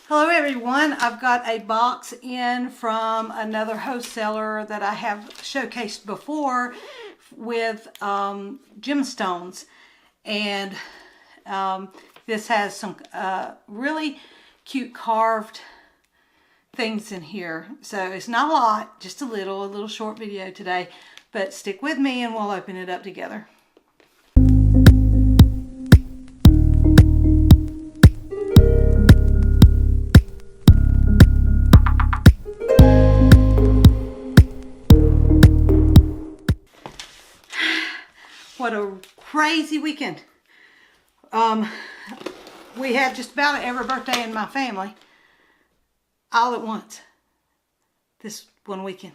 Hello everyone, I've got a box in from another wholesaler that I have showcased before with gemstones, and this has some really cute carved things in here. So it's not a lot, just a little short video today, but stick with me and we'll open it up together. What a crazy weekend. We had just about every birthday in my family all at once this one weekend.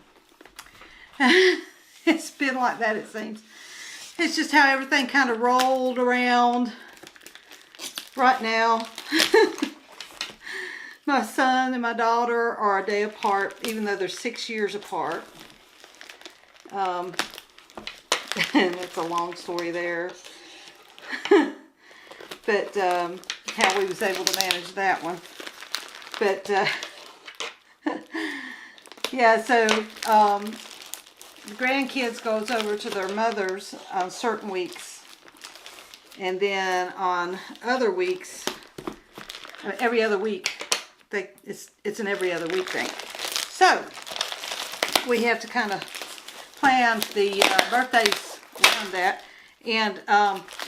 It's been like that, it seems. It's just how everything kind of rolled around right now. My son and my daughter are a day apart, even though they're 6 years apart. And it's a long story there. But how we was able to manage that one. But yeah, so the grandkids goes over to their mother's on certain weeks, and then on other weeks, every other week, it's an every other week thing. So we have to kind of plan the birthdays around that. And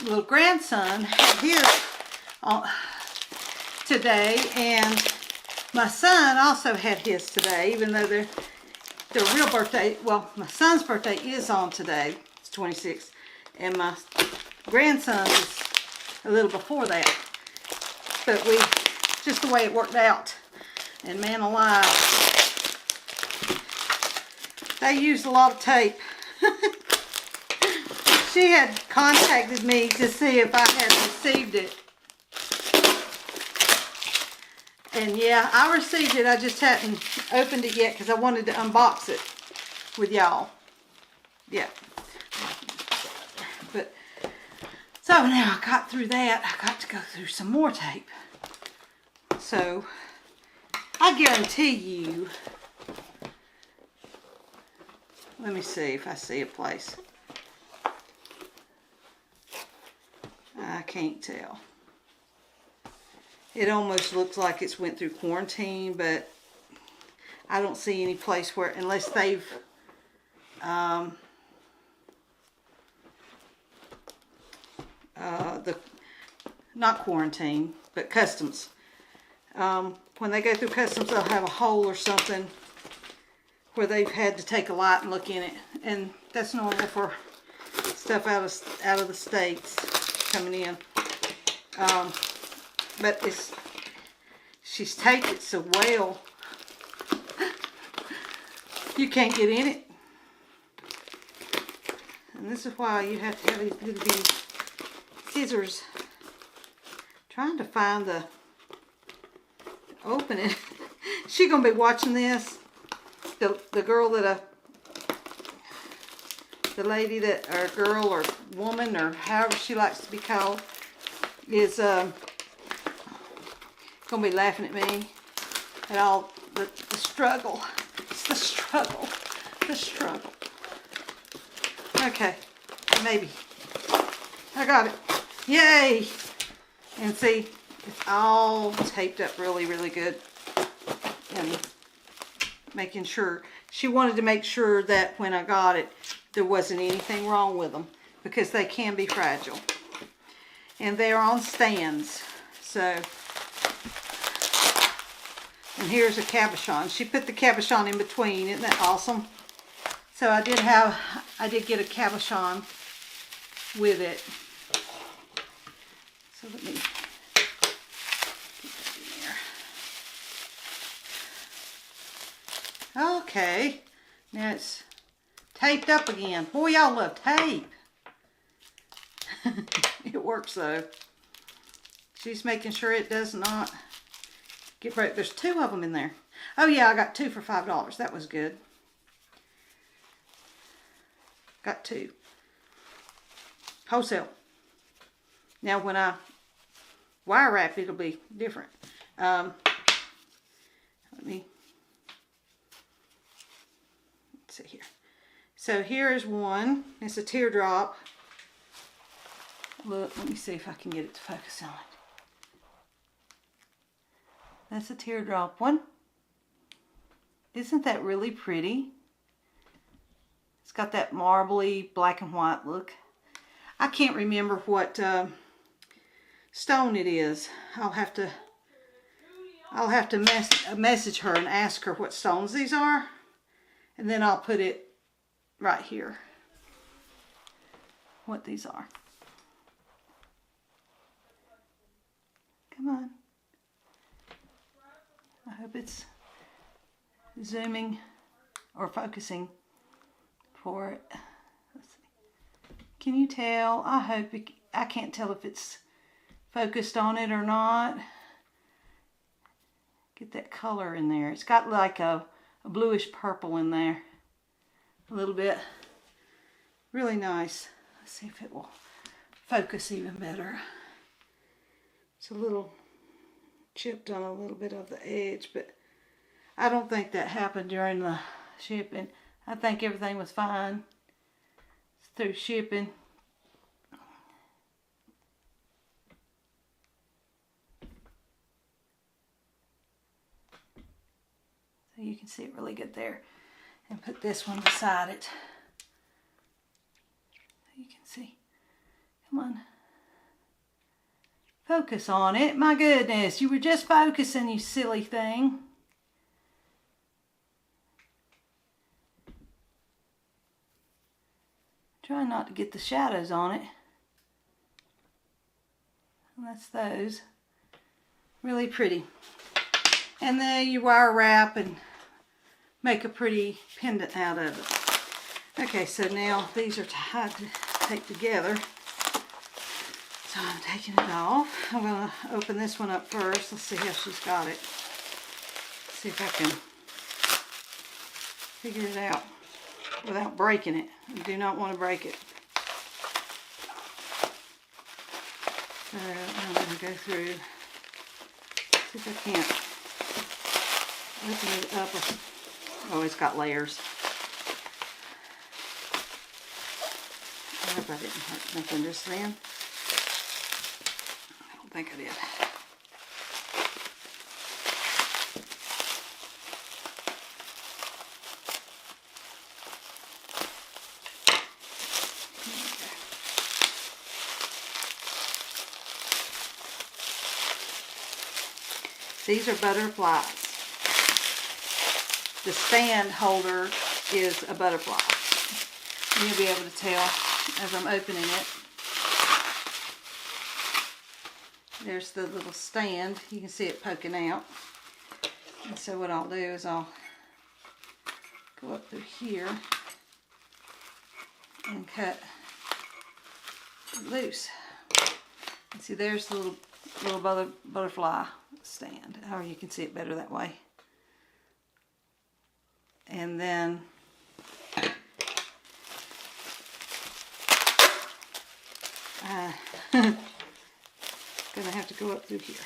little grandson had his today, and my son also had his today, even though their real birthday, well, my son's birthday is on today, it's 26th, and my grandson is a little before that. But just the way it worked out, and man alive, they used a lot of tape. She had contacted me to see if I had received it. And yeah, I received it. I just hadn't opened it yet because I wanted to unbox it with y'all. Yeah. But so now I got through that. I got to go through some more tape. So I guarantee you, let me see if I see a place. I can't tell. It almost looks like it's went through quarantine, but I don't see any place where, unless they've not quarantine, but customs. When they go through customs, they'll have a hole or something where they've had to take a light and look in it, and that's normal for stuff out of the States coming in. But she's taped it so well, you can't get in it. And this is why you have to have these little bitty scissors. Trying to find the open it. She's gonna be watching this. The girl that the lady that, or girl or woman or however she likes to be called, is gonna be laughing at me at all the struggle. It's the struggle. The struggle. Okay, maybe. I got it. Yay! And see, it's all taped up really, really good. And making sure, she wanted to make sure that when I got it, there wasn't anything wrong with them, because they can be fragile. And they're on stands. So, and here's a cabochon. She put the cabochon in between. Isn't that awesome? So I did get a cabochon with it. So let me get that in there. Okay. Now it's taped up again. Boy, y'all love tape. It works though. She's making sure it does not get broke. There's 2 of them in there. Oh yeah, I got 2 for $5. That was good. Got 2. Wholesale. Now when I wire wrap, it'll be different. So here is one. It's a teardrop. Look, let me see if I can get it to focus on it. That's a teardrop one. Isn't that really pretty? It's got that marbly black and white look. I can't remember what stone it is. I'll have to message her and ask her what stones these are, and then I'll put it right here what these are. Come on. I hope it's zooming or focusing for it. Let's see. Can you tell? I hope it, I can't tell if it's focused on it or not. Get that color in there. It's got like a bluish purple in there. A little bit. Really nice. Let's see if it will focus even better. It's a little chipped on a little bit of the edge, but I don't think that happened during the shipping. I think everything was fine through shipping. So you can see it really good there. And put this one beside it. So you can see. Come on. Focus on it. My goodness, you were just focusing, you silly thing. Try not to get the shadows on it. And that's those. Really pretty. And then you wire wrap and make a pretty pendant out of it. Okay, so now these are tied to take together. So I'm taking it off. I'm going to open this one up first. Let's see how she's got it. See if I can figure it out without breaking it. You do not want to break it. So I'm going to go through, see if I can't open it up. Oh, it's got layers. I hope I didn't hurt nothing just then. I don't think I did. These are butterflies. The stand holder is a butterfly. And you'll be able to tell as I'm opening it. There's the little stand. You can see it poking out. And so what I'll do is I'll go up through here and cut it loose. And see, there's the little butterfly stand. Or you can see it better that way. And then gonna have to go up through here.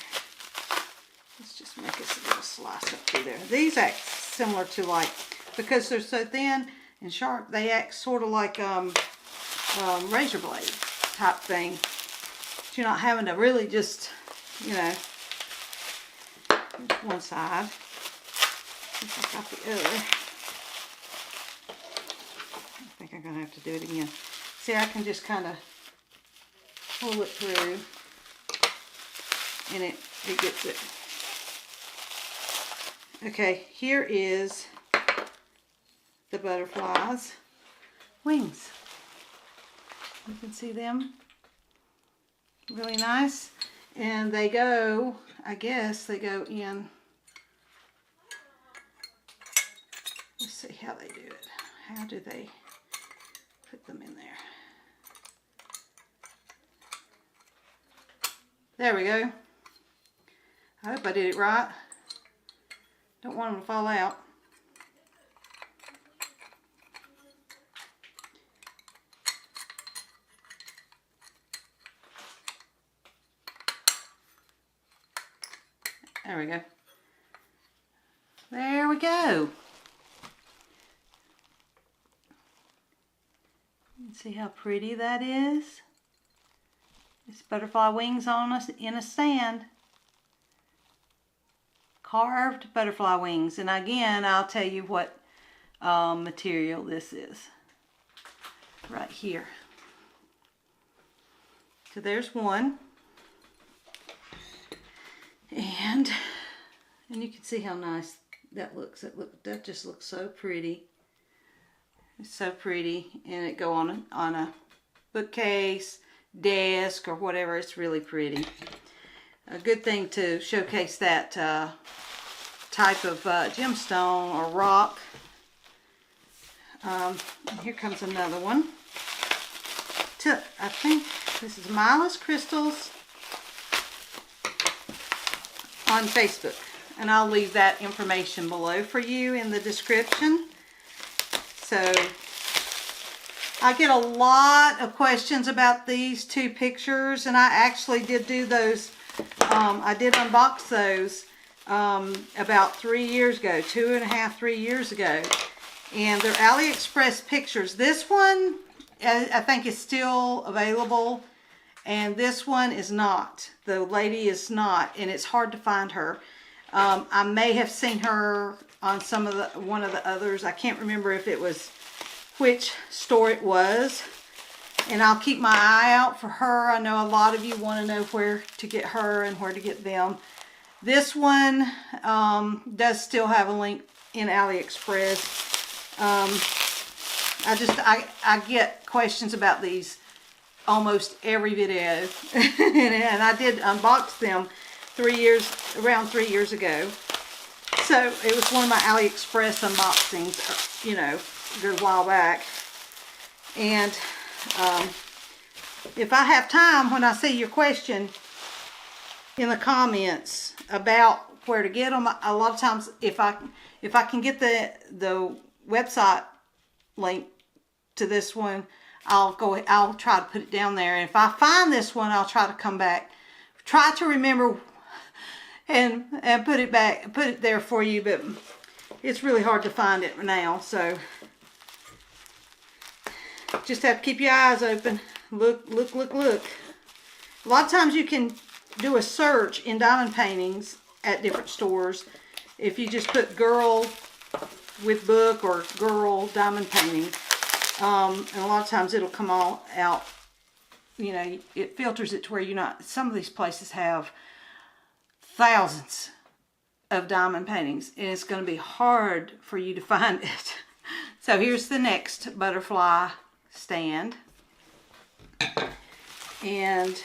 Let's just make us a little slice up through there. These act similar to, like, because they're so thin and sharp, they act sort of like razor blade type thing. But you're not having to really just, you know, here's one side. If I got the other. I think I'm gonna have to do it again. See, I can just kind of pull it through, and it gets it. Okay, here is the butterflies' wings. You can see them. Really nice. And they go, I guess they go in. Let's see how they do it. How do they put them in there? There we go. I hope I did it right. Don't want them to fall out. There we go. There we go. See how pretty that is? It's butterfly wings on us in a stand. Carved butterfly wings. And again, I'll tell you what material this is. Right here. So there's one. And you can see how nice that looks. That just looks so pretty. It's so pretty, and it go on a bookcase, desk, or whatever. It's really pretty. A good thing to showcase that type of gemstone or rock. Here comes another one. I think this is Milla's Crystals on Facebook, and I'll leave that information below for you in the description. So I get a lot of questions about these two pictures, and I actually did do those. I did unbox those about 3 years ago, 2.5, 3 years ago, and they're AliExpress pictures. This one I think is still available, and this one is not. The lady is not, and it's hard to find her. I may have seen her on one of the others. I can't remember if it was which store it was, and I'll keep my eye out for her. I know a lot of you want to know where to get her and where to get them. This one does still have a link in AliExpress. I get questions about these almost every video, and I did unbox them around 3 years ago. So it was one of my AliExpress unboxings, you know, a good while back. And if I have time, when I see your question in the comments about where to get them, a lot of times if I can get the website link to this one, I'll try to put it down there. And if I find this one, I'll try to come back, try to remember and put it there for you, but it's really hard to find it now, so just have to keep your eyes open. Look. A lot of times you can do a search in diamond paintings at different stores. If you just put girl with book or girl diamond painting, and a lot of times it'll come all out, you know, it filters it to where some of these places have thousands of diamond paintings, and it's going to be hard for you to find it. So here's the next butterfly stand, and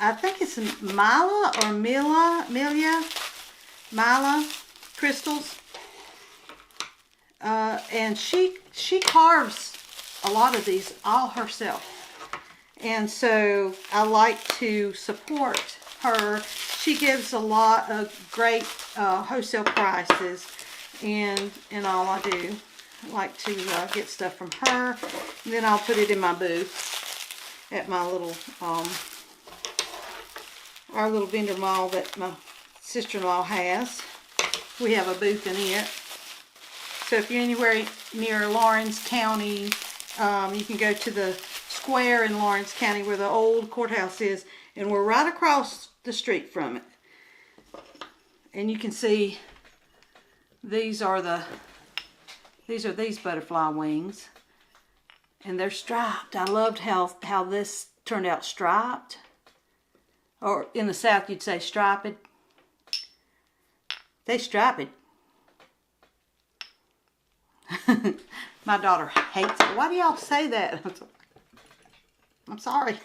I think it's Milla or Millia crystals, and she carves a lot of these all herself. And so I like to support her. She gives a lot of great wholesale prices, and all I do. I like to get stuff from her, and then I'll put it in my booth at my little, our little vendor mall that my sister-in-law has. We have a booth in it. So if you're anywhere near Lawrence County, you can go to the square in Lawrence County where the old courthouse is, and we're right across the street from it. And you can see these are these butterfly wings, and they're striped. I loved how this turned out striped, or in the South you'd say striped. They striped. My daughter hates it. Why do y'all say that? I'm sorry.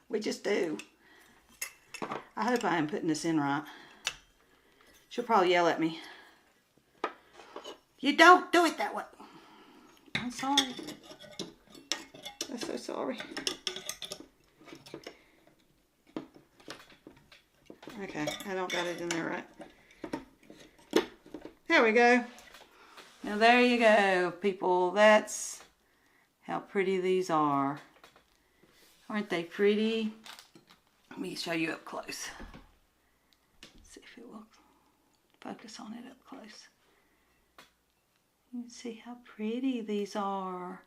We just do. I hope I am putting this in right. She'll probably yell at me. You don't do it that way. I'm sorry. I'm so sorry. Okay, I don't got it in there right. There we go. Now there you go, people. That's how pretty these are. Aren't they pretty? Let me show you up close. See if it will focus on it up close. You can see how pretty these are.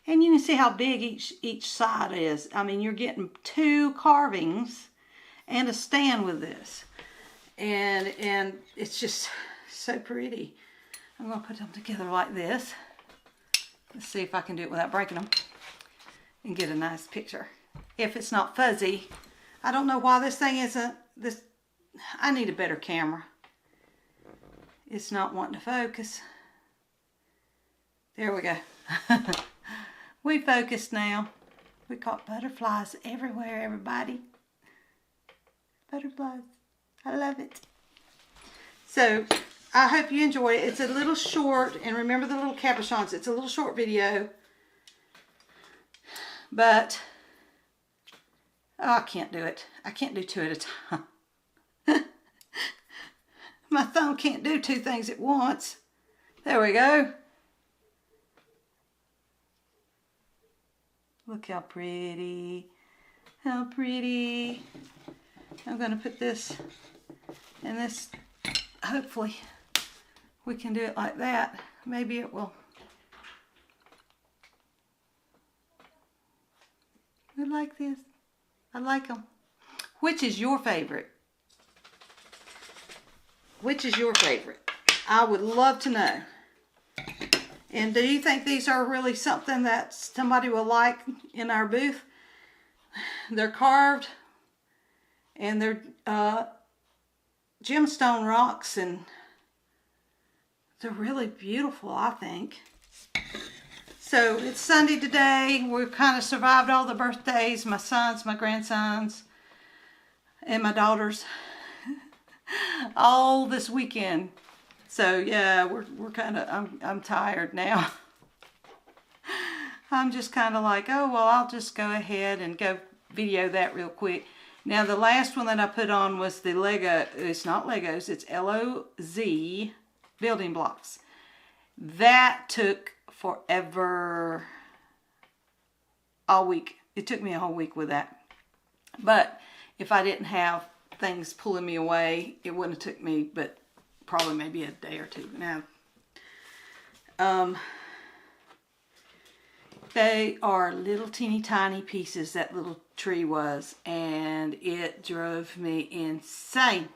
And you can see how big each side is. I mean, you're getting 2 carvings and a stand with this. And it's just so pretty. I'm going to put them together like this. Let's see if I can do it without breaking them and get a nice picture. If it's not fuzzy, I don't know why this thing isn't this. I need a better camera. It's not wanting to focus. There we go. We focused now. We caught butterflies everywhere, everybody. Butterflies. I love it. So, I hope you enjoy it. It's a little short, and remember the little cabochons. It's a little short video. But, oh, I can't do it. I can't do 2 at a time. My thumb can't do 2 things at once. There we go. Look how pretty. How pretty. I'm going to put this in this. Hopefully we can do it like that. Maybe it will. I like this. I like them. Which is your favorite? Which is your favorite? I would love to know. And do you think these are really something that somebody will like in our booth? They're carved and they're gemstone rocks, and they're really beautiful, I think. So it's Sunday today. We've kind of survived all the birthdays, my sons, my grandsons, and my daughters, all this weekend. So yeah, we're kind of, I'm tired now. I'm just kind of like, oh, well, I'll just go ahead and go video that real quick. Now, the last one that I put on was the Lego. It's not Legos. It's LOZ building blocks. That took forever. All week. It took me a whole week with that. But if I didn't have things pulling me away, it wouldn't have took me but probably maybe a day or 2. Now, they are little teeny tiny pieces, that little tree was, and it drove me insane.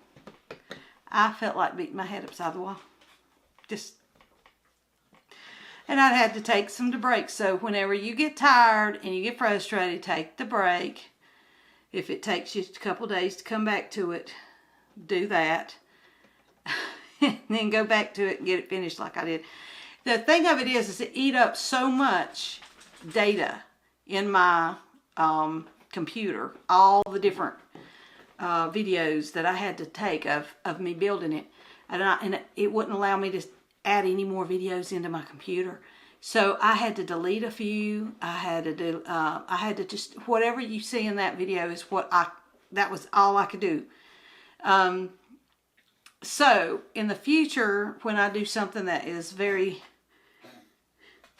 I felt like beating my head upside the wall. And I had to take some to break. So whenever you get tired and you get frustrated, take the break. If it takes you a couple days to come back to it, do that. And then go back to it and get it finished like I did. The thing of it is it eat up so much data in my computer. All the different videos that I had to take of me building it. And it wouldn't allow me to add any more videos into my computer. So I had to delete a few. I had to just, whatever you see in that video is that was all I could do. So in the future, when I do something that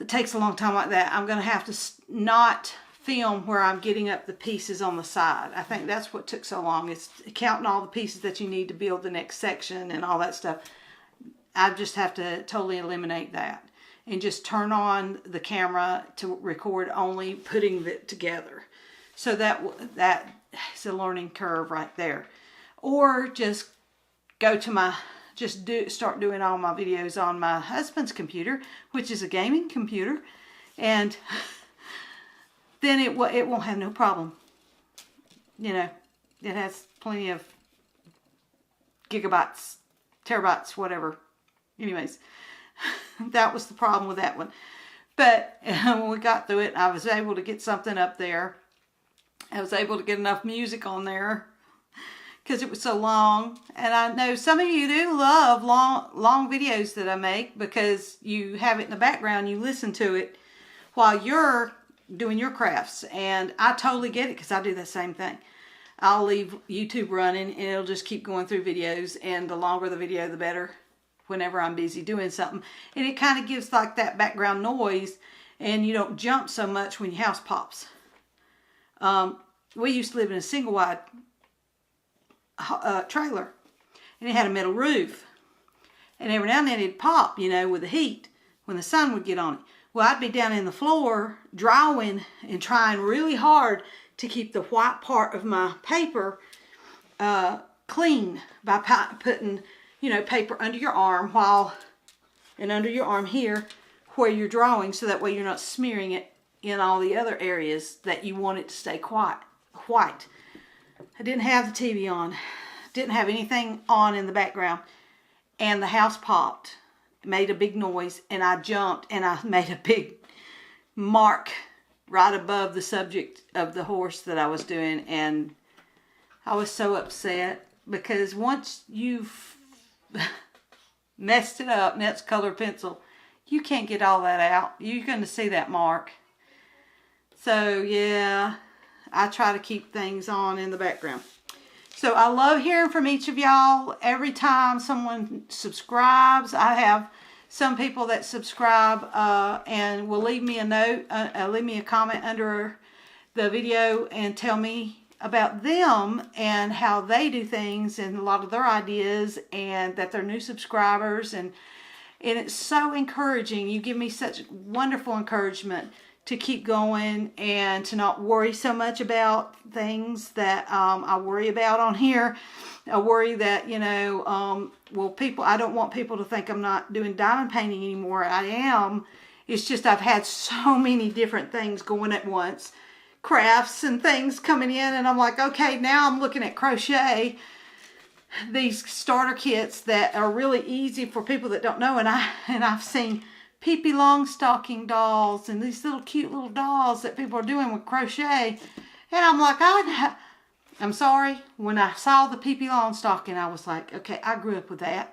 takes a long time like that, I'm going to have to not film where I'm getting up the pieces on the side. I think that's what took so long. It's counting all the pieces that you need to build the next section and all that stuff. I just have to totally eliminate that and just turn on the camera to record only putting it together. So that is a learning curve right there. Or just go to start doing all my videos on my husband's computer, which is a gaming computer, and then it won't have no problem. You know, it has plenty of gigabytes, terabytes, whatever. Anyways, that was the problem with that one. But when we got through it, I was able to get something up there. I was able to get enough music on there because it was so long. And I know some of you do love long videos that I make because you have it in the background. You listen to it while you're doing your crafts. And I totally get it because I do the same thing. I'll leave YouTube running and it'll just keep going through videos. And the longer the video, the better whenever I'm busy doing something. And it kind of gives like that background noise and you don't jump so much when your house pops. We used to live in a single wide trailer, and it had a metal roof, and every now and then it'd pop, you know, with the heat. when the sun would get on it. Well, I'd be down in the floor drawing and trying really hard to keep the white part of my paper clean by putting, you know, paper under your arm and under your arm here where you're drawing, so that way you're not smearing it in all the other areas that you want it to stay white. I didn't have the TV on, didn't have anything on in the background, and the house popped, made a big noise, and I jumped and I made a big mark right above the subject of the horse that I was doing, and I was so upset because once you've messed it up, and that's colored pencil, you can't get all that out. You're going to see that mark. So yeah, I try to keep things on in the background. So I love hearing from each of y'all. Every time someone subscribes, I have some people that subscribe and will leave me a note, leave me a comment under the video and tell me about them and how they do things and a lot of their ideas, and that they're new subscribers, and it's so encouraging. You give me such wonderful encouragement to keep going and to not worry so much about things that I worry about on here. I worry that, you know, well, I don't want people to think I'm not doing diamond painting anymore. I am. It's just I've had so many different things going at once. Crafts and things coming in, and I'm like, okay, now I'm looking at crochet. These starter kits that are really easy for people that don't know, and I've seen Pee-Pee Longstocking dolls and these little cute little dolls that people are doing with crochet, and I'm like, I'm sorry, when I saw the Pee-Pee Longstocking, I was like, okay, I grew up with that.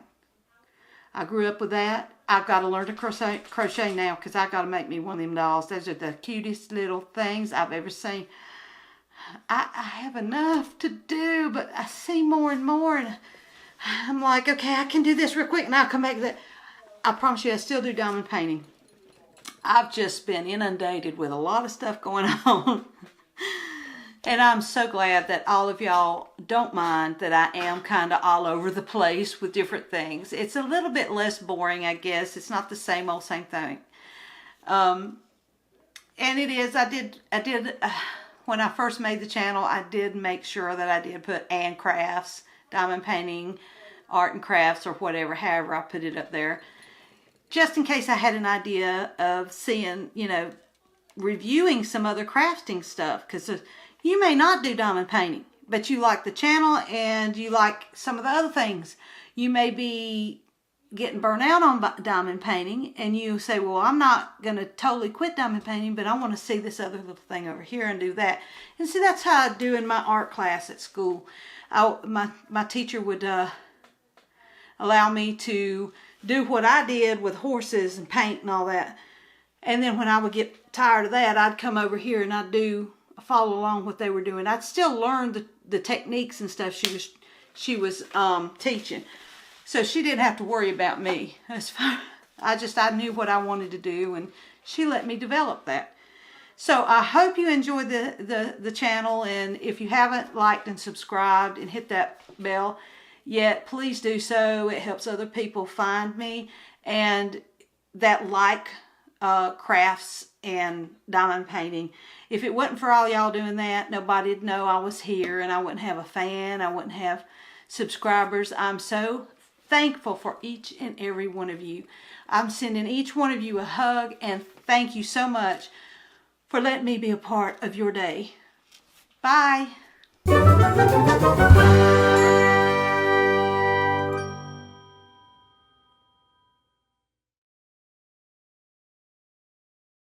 I've got to learn to crochet now, because I've got to make me one of them dolls. Those are the cutest little things I've ever seen. I have enough to do, but I see more and more, and I'm like, okay, I can do this real quick, and I'll come back to that. I promise you, I still do diamond painting. I've just been inundated with a lot of stuff going on. And I'm so glad that all of y'all don't mind that I am kind of all over the place with different things. It's a little bit less boring, I guess. It's not the same old same thing. And it is, I did when I first made the channel, I did make sure that I did put and crafts, diamond painting, art and crafts, or whatever, however I put it up there. Just in case I had an idea of seeing, you know, reviewing some other crafting stuff. Because you may not do diamond painting, but you like the channel and you like some of the other things. You may be getting burnt out on diamond painting, and you say, well, I'm not going to totally quit diamond painting, but I want to see this other little thing over here and do that. And see, that's how I do in my art class at school. My teacher would allow me to do what I did with horses and paint and all that. And then when I would get tired of that, I'd come over here and I'd follow along what they were doing. I'd still learn the techniques and stuff she was teaching. So she didn't have to worry about me. As far, I knew what I wanted to do, and she let me develop that. So I hope you enjoyed the channel, and if you haven't liked and subscribed and hit that bell yet, please do so. It helps other people find me, and that crafts and diamond painting. If it wasn't for all y'all doing that, nobody'd know I was here, and I wouldn't have a fan. I wouldn't have subscribers. I'm so thankful for each and every one of you. I'm sending each one of you a hug, and thank you so much for letting me be a part of your day. Bye.